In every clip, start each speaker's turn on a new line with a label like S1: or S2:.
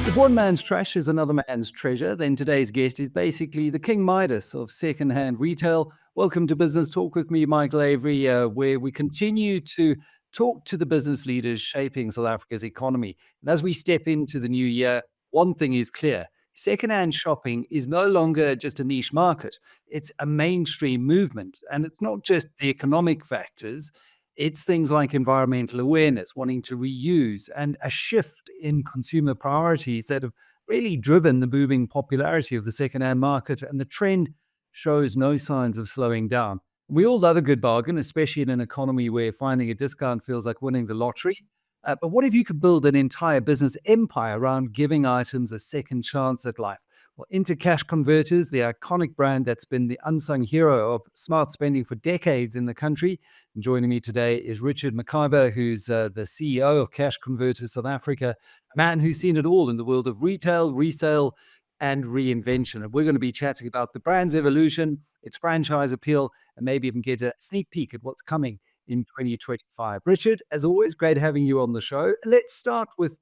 S1: If one man's trash is another man's treasure, then today's guest is basically the King Midas of secondhand retail. Welcome to Business Talk with me, Michael Avery, where we continue to talk to the business leaders shaping South Africa's economy. And as we step into the new year, one thing is clear. Secondhand shopping is no longer just a niche market. It's a mainstream movement. And it's not just the economic factors. It's things like environmental awareness, wanting to reuse, and a shift in consumer priorities that have really driven the booming popularity of the secondhand market. And the trend shows no signs of slowing down. We all love a good bargain, especially in an economy where finding a discount feels like winning the lottery. But what if you could build an entire business empire around giving items a second chance at life? Well, into Cash Converters, the iconic brand that's been the unsung hero of smart spending for decades in the country. And joining me today is Richard Mukheibir, who's the CEO of Cash Converters South Africa, a man who's seen it all in the world of retail, resale, and reinvention. And we're going to be chatting about the brand's evolution, its franchise appeal, and maybe even get a sneak peek at what's coming in 2025. Richard, as always, great having you on the show. Let's start with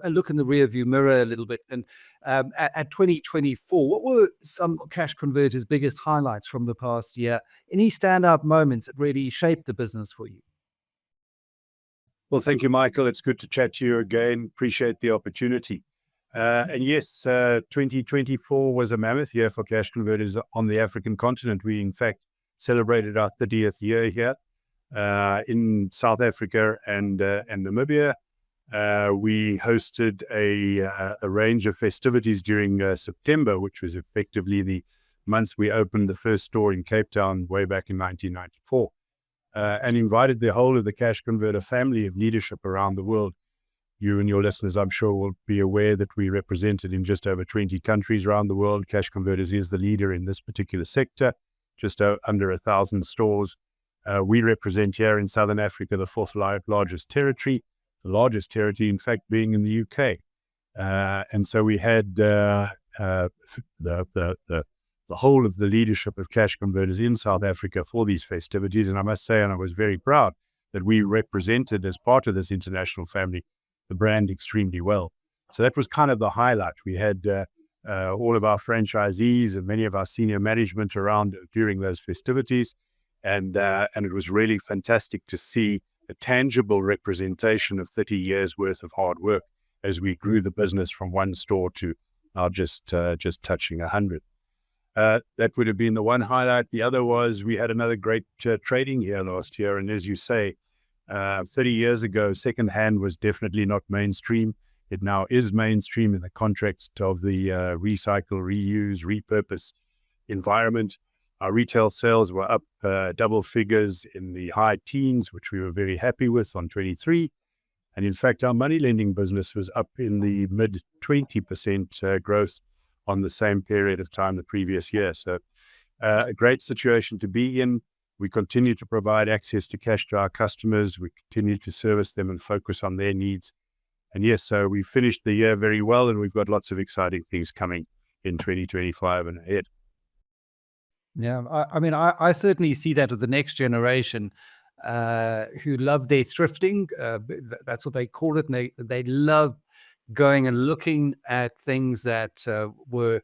S1: a look in the rearview mirror a little bit. And at 2024, what were some Cash Converters' biggest highlights from the past year? Any standout moments that really shaped the business for you?
S2: Well, thank you, Michael. It's good to chat to you again. Appreciate the opportunity. And yes, 2024 was a mammoth year for Cash Converters on the African continent. We, in fact, celebrated our 30th year here in South Africa and Namibia. We hosted a range of festivities during September, which was effectively the month we opened the first store in Cape Town way back in 1994, and invited the whole of the Cash Converter family of leadership around the world. You and your listeners, I'm sure, will be aware that we represented in just over 20 countries around the world. Cash Converters is the leader in this particular sector, just under 1,000 stores. We represent here in Southern Africa the fourth largest territory. The largest territory, in fact, being in the UK. And so we had the whole of the leadership of Cash Converters in South Africa for these festivities. And I must say, and I was very proud that we represented, as part of this international family, the brand extremely well. So that was kind of the highlight. We had all of our franchisees and many of our senior management around during those festivities. And it was really fantastic to see a tangible representation of 30 years worth of hard work as we grew the business from one store to now just touching 100. That would have been the one highlight. The other was we had another great trading year last year. And as you say, 30 years ago, secondhand was definitely not mainstream. It now is mainstream in the context of the recycle, reuse, repurpose environment. Our retail sales were up double figures in the high teens, which we were very happy with on 23. And in fact, our money lending business was up in the mid 20% growth on the same period of time the previous year. So a great situation to be in. We continue to provide access to cash to our customers. We continue to service them and focus on their needs. And yes, so we finished the year very well, and we've got lots of exciting things coming in 2025 and ahead.
S1: Yeah, I mean, I certainly see that with the next generation who love their thrifting. That's what they call it. And they love going and looking at things that were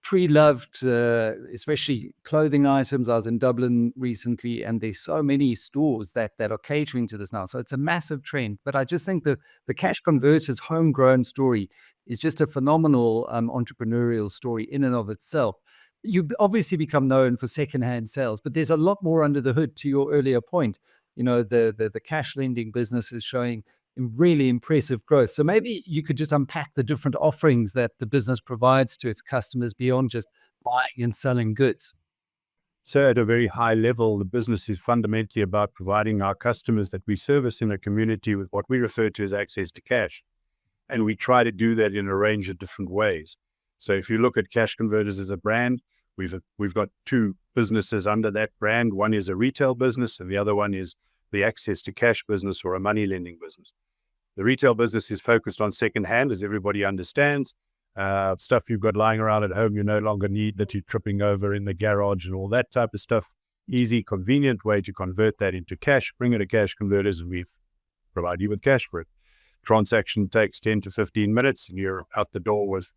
S1: pre-loved, especially clothing items. I was in Dublin recently, and there's so many stores that are catering to this now. So it's a massive trend. But I just think the Cash Converters homegrown story is just a phenomenal entrepreneurial story in and of itself. You obviously become known for secondhand sales, but there's a lot more under the hood. To your earlier point, you know, the cash lending business is showing really impressive growth. So maybe you could just unpack the different offerings that the business provides to its customers beyond just buying and selling goods.
S2: So at a very high level, the business is fundamentally about providing our customers that we service in a community with what we refer to as access to cash. And we try to do that in a range of different ways. So if you look at Cash Converters as a brand, we've got two businesses under that brand. One is a retail business, and the other one is the access to cash business or a money lending business. The retail business is focused on secondhand, as everybody understands. stuff you've got lying around at home you no longer need, that you're tripping over in the garage and all that type of stuff. Easy, convenient way to convert that into cash. Bring it to cash converters and we've provided you with cash for it. Transaction takes 10 to 15 minutes and you're out the door with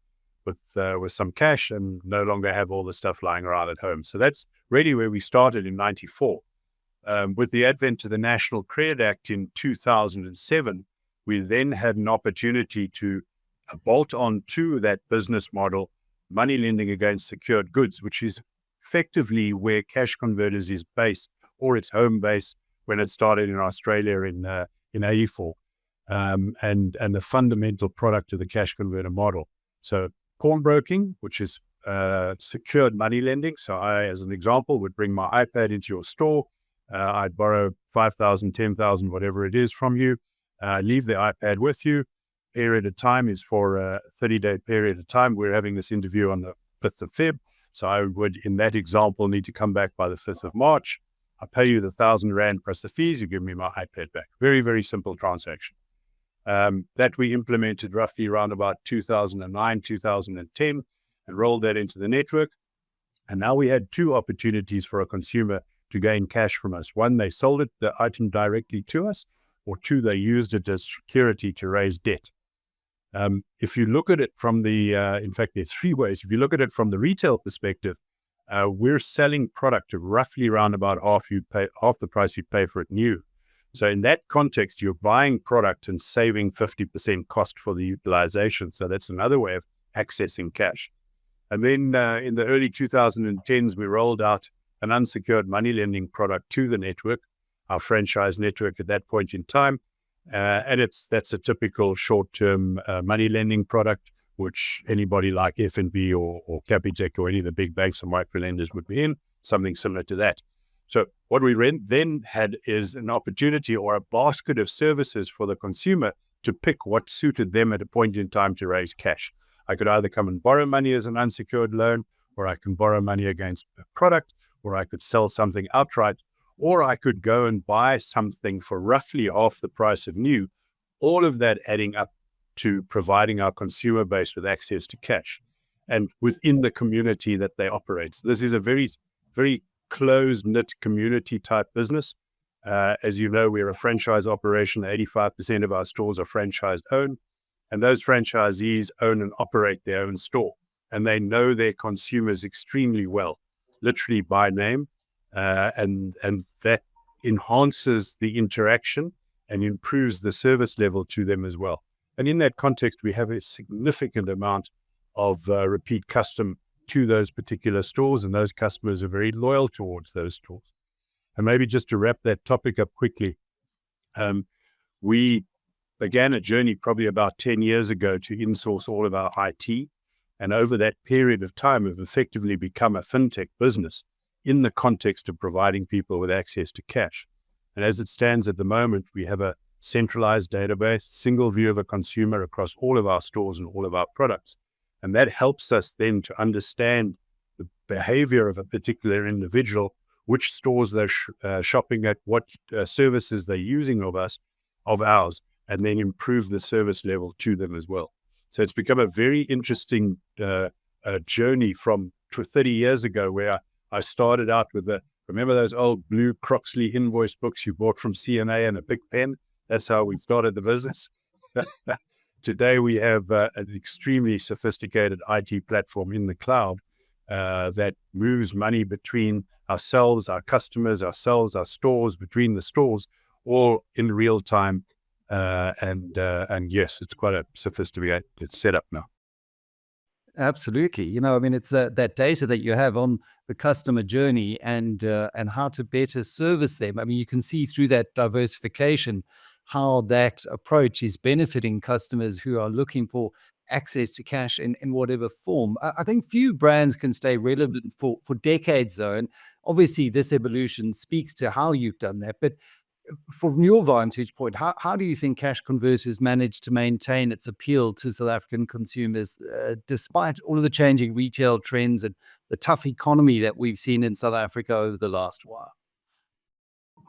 S2: some cash and no longer have all the stuff lying around at home. So that's really where we started in 94. With the advent of the National Credit Act in 2007, we then had an opportunity to bolt on to that business model, money lending against secured goods, which is effectively where Cash Converters is based, or its home base when it started in Australia in 84, and the fundamental product of the Cash Converter model. So pawnbroking, which is secured money lending. So I, as an example, would bring my iPad into your store. I'd borrow 5,000, 10,000, whatever it is from you, leave the iPad with you. Period of time is for a 30-day period of time. We're having this interview on the 5th of Feb. So I would, in that example, need to come back by the 5th of March. I pay you the 1,000 Rand plus the fees. You give me my iPad back. Very, very simple transaction. That we implemented roughly around about 2009, 2010, and rolled that into the network. And now we had two opportunities for a consumer to gain cash from us. One, they sold the item directly to us, or two, they used it as security to raise debt. If you look at it from in fact, there's three ways. If you look at it from the retail perspective, we're selling product at roughly around about half the price you pay for it new. So in that context, you're buying product and saving 50% cost for the utilization. So that's another way of accessing cash. And then in the early 2010s, we rolled out an unsecured money lending product to the network, our franchise network at that point in time. And that's a typical short-term money lending product, which anybody like FNB or Capitec or any of the big banks or microlenders would be in, something similar to that. So what we then had is an opportunity or a basket of services for the consumer to pick what suited them at a point in time to raise cash. I could either come and borrow money as an unsecured loan, or I can borrow money against a product, or I could sell something outright, or I could go and buy something for roughly half the price of new, all of that adding up to providing our consumer base with access to cash and within the community that they operate. So this is a very, very closed-knit community type business. As you know, we're a franchise operation. 85% of our stores are franchise owned, and those franchisees own and operate their own store, and they know their consumers extremely well, literally by name. And that enhances the interaction and improves the service level to them as well. And in that context, we have a significant amount of repeat custom to those particular stores, and those customers are very loyal towards those stores. And maybe just to wrap that topic up quickly, we began a journey probably about 10 years ago to insource all of our IT. And over that period of time, we've effectively become a fintech business in the context of providing people with access to cash. And as it stands at the moment, we have a centralized database, single view of a consumer across all of our stores and all of our products. And that helps us then to understand the behavior of a particular individual, which stores they're shopping at, what services they're using of ours, and then improve the service level to them as well. So it's become a very interesting journey from 30 years ago, where I started out with remember those old blue Croxley invoice books you bought from CNA and a big pen? That's how we started the business. Today, we have an extremely sophisticated IT platform in the cloud that moves money between ourselves, our customers, our stores, between the stores, all in real time. And yes, it's quite a sophisticated setup now.
S1: Absolutely. You know, I mean, it's that data that you have on the customer journey and how to better service them. I mean, you can see through that diversification how that approach is benefiting customers who are looking for access to cash in whatever form. I think few brands can stay relevant for decades, though. And obviously, this evolution speaks to how you've done that. But from your vantage point, how do you think Cash Converters managed to maintain its appeal to South African consumers despite all of the changing retail trends and the tough economy that we've seen in South Africa over the last while?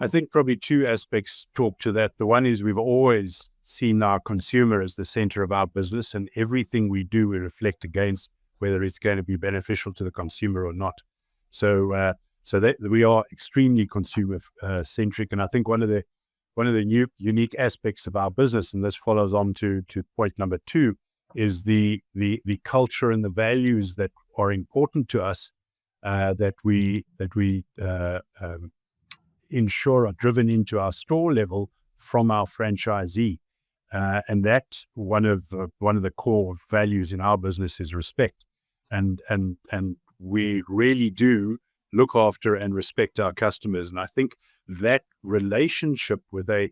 S2: I think probably two aspects talk to that. The one is we've always seen our consumer as the center of our business, and everything we do, we reflect against whether it's going to be beneficial to the consumer or not. So that we are extremely consumer centric, and I think one of the unique aspects of our business, and this follows on to point number 2, is the culture and the values that are important to us, that we ensure are driven into our store level from our franchisee, and that one of the core values in our business is respect, and we really do look after and respect our customers. And I think that relationship with a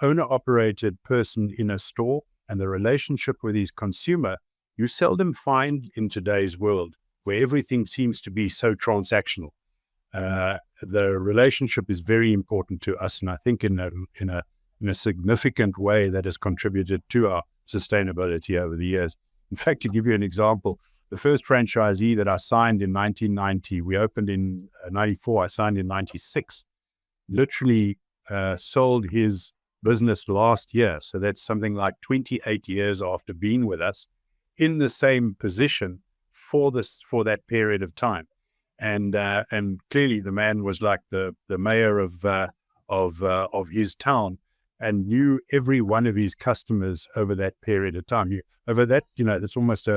S2: owner-operated person in a store and the relationship with his consumer, you seldom find in today's world where everything seems to be so transactional. The relationship is very important to us, and I think in a significant way that has contributed to our sustainability over the years. In fact, to give you an example, the first franchisee that I signed in 1990, we opened in 94, I signed in 96, literally sold his business last year. So that's something like 28 years after being with us in the same position for that period of time. And clearly the man was like the mayor of his town, and knew every one of his customers over that period of time. That's almost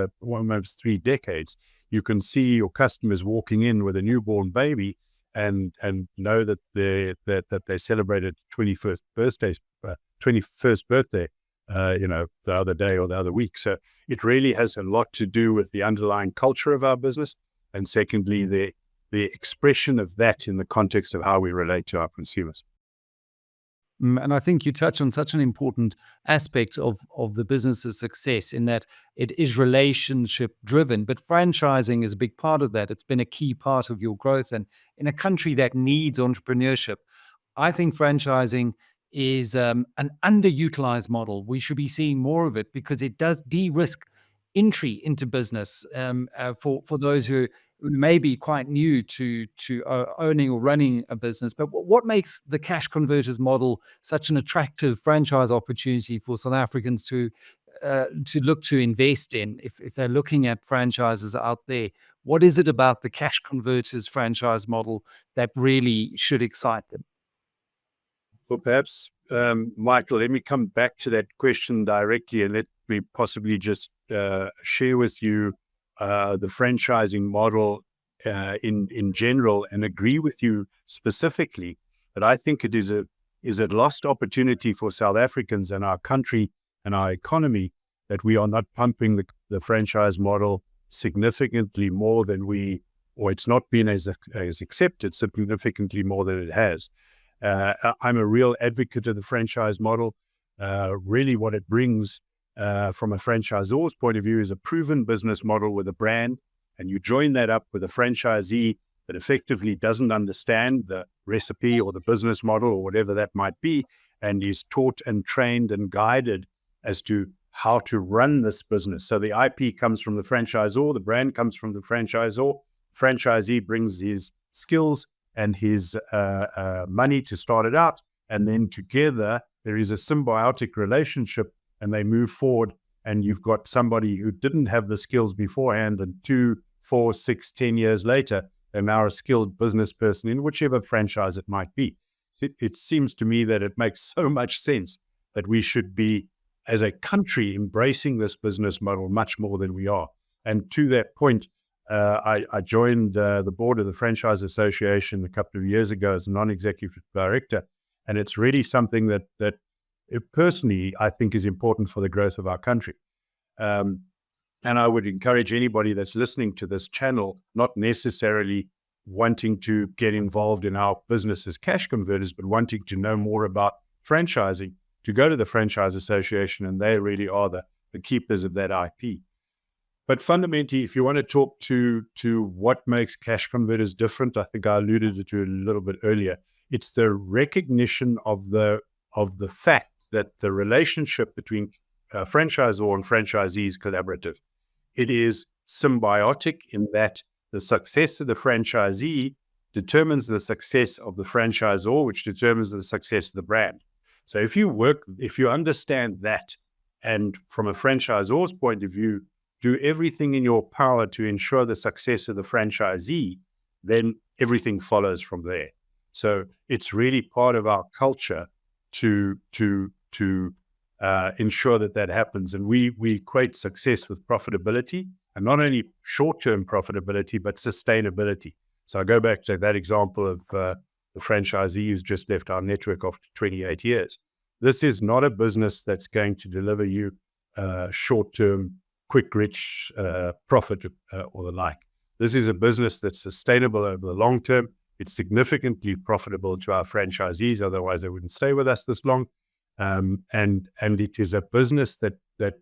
S2: 3 decades. You can see your customers walking in with a newborn baby and know that they celebrated 21st birthday, the other day or the other week. So it really has a lot to do with the underlying culture of our business, and secondly, the expression of that in the context of how we relate to our consumers.
S1: And I think you touch on such an important aspect of the business's success, in that it is relationship driven, but franchising is a big part of that. It's been a key part of your growth. And in a country that needs entrepreneurship, I think franchising is an underutilized model. We should be seeing more of it, because it does de-risk entry into business for those who may be quite new to owning or running a business. But what makes the cash converters model such an attractive franchise opportunity for South Africans to look to invest in if they're looking at franchises out there? What is it about the cash converters franchise model that really should excite them?
S2: Well, perhaps, Michael, let me come back to that question directly, and let me possibly just share with you the franchising model in general, and agree with you specifically that I think it is a lost opportunity for South Africans and our country and our economy, that we are not pumping the franchise model significantly more than or it's not been as accepted significantly more than it has. I'm a real advocate of the franchise model. Really what it brings from a franchisor's point of view is a proven business model with a brand, and you join that up with a franchisee that effectively doesn't understand the recipe or the business model or whatever that might be, and is taught and trained and guided as to how to run this business. So the IP comes from the franchisor, the brand comes from the franchisor, franchisee brings his skills and his money to start it out, and then together there is a symbiotic relationship, and they move forward, and you've got somebody who didn't have the skills beforehand, and 2, 4, 6, 10 years later, they're now a skilled business person in whichever franchise it might be. It seems to me that it makes so much sense that we should be, as a country, embracing this business model much more than we are. And to that point, I joined the board of the Franchise Association a couple of years ago as a non-executive director, and it's really something that personally I think is important for the growth of our country. And I would encourage anybody that's listening to this channel, not necessarily wanting to get involved in our business as cash converters, but wanting to know more about franchising, to go to the Franchise Association, and they really are the keepers of that IP. But fundamentally, if you want to talk to what makes cash converters different, I think I alluded to it a little bit earlier. It's the recognition of the fact that the relationship between franchisor and franchisee is collaborative. It is symbiotic in that the success of the franchisee determines the success of the franchisor, which determines the success of the brand. So if you understand that, and from a franchisor's point of view, do everything in your power to ensure the success of the franchisee, then everything follows from there. So it's really part of our culture to ensure that happens. And we equate success with profitability, and not only short-term profitability, but sustainability. So I go back to that example of the franchisee who's just left our network after 28 years. This is not a business that's going to deliver you short-term, quick, rich profit or the like. This is a business that's sustainable over the long term. It's significantly profitable to our franchisees, otherwise they wouldn't stay with us this long. And it is a business that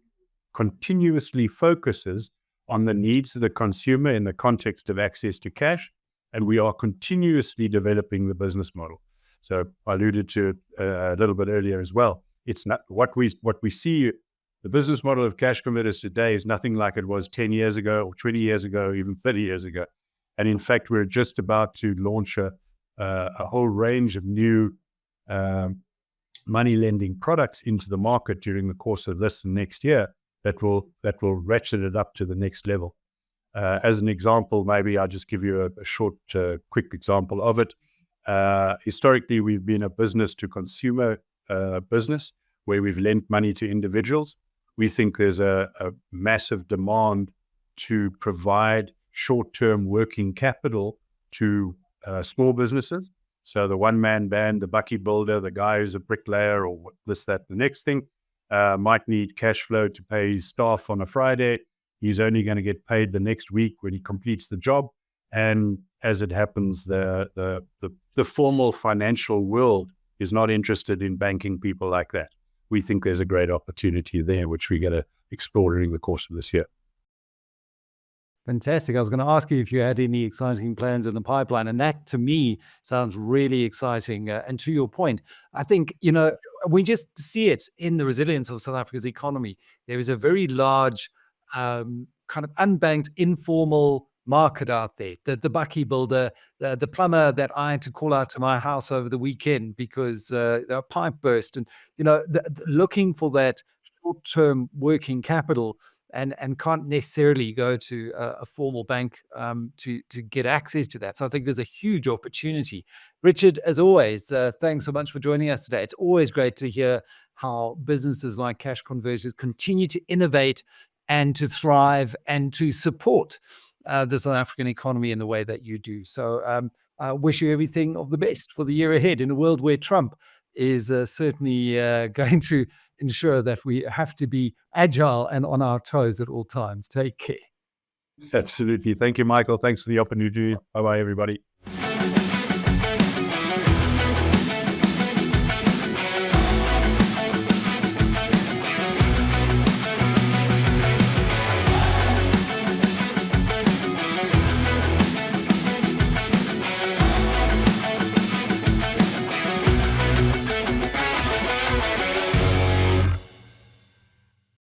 S2: continuously focuses on the needs of the consumer in the context of access to cash, and we are continuously developing the business model. So I alluded to it a little bit earlier as well. It's not what we see. The business model of cash converters today is nothing like it was 10 years ago or 20 years ago, or even 30 years ago. And in fact, we're just about to launch a whole range of new money lending products into the market during the course of this and next year that will ratchet it up to the next level. As an example, maybe I'll just give you a short, quick example of it. Historically, we've been a business to consumer business where we've lent money to individuals. We think there's a massive demand to provide short-term working capital to small businesses. So the one-man band, the bucky builder, the guy who's a bricklayer or this, that, the next thing, might need cash flow to pay his staff on a Friday. He's only going to get paid the next week when he completes the job. And as it happens, the formal financial world is not interested in banking people like that. We think there's a great opportunity there, which we're going to explore during the course of this year.
S1: Fantastic. I was going to ask you if you had any exciting plans in the pipeline, and that to me sounds really exciting. And to your point, I think, we just see it in the resilience of South Africa's economy. There is a very large kind of unbanked informal market out there. The bucky builder, the plumber that I had to call out to my house over the weekend because the pipe burst, and looking for that short-term working capital and can't necessarily go to a formal bank to get access to that. So I think there's a huge opportunity. Richard, as always, thanks so much for joining us today. It's always great to hear how businesses like Cash Converters continue to innovate and to thrive and to support the South African economy in the way that you do. So I wish you everything of the best for the year ahead in a world where Trump is certainly going to ensure that we have to be agile and on our toes at all times. Take care.
S2: Absolutely. Thank you, Michael. Thanks for the opportunity. Bye-bye, everybody.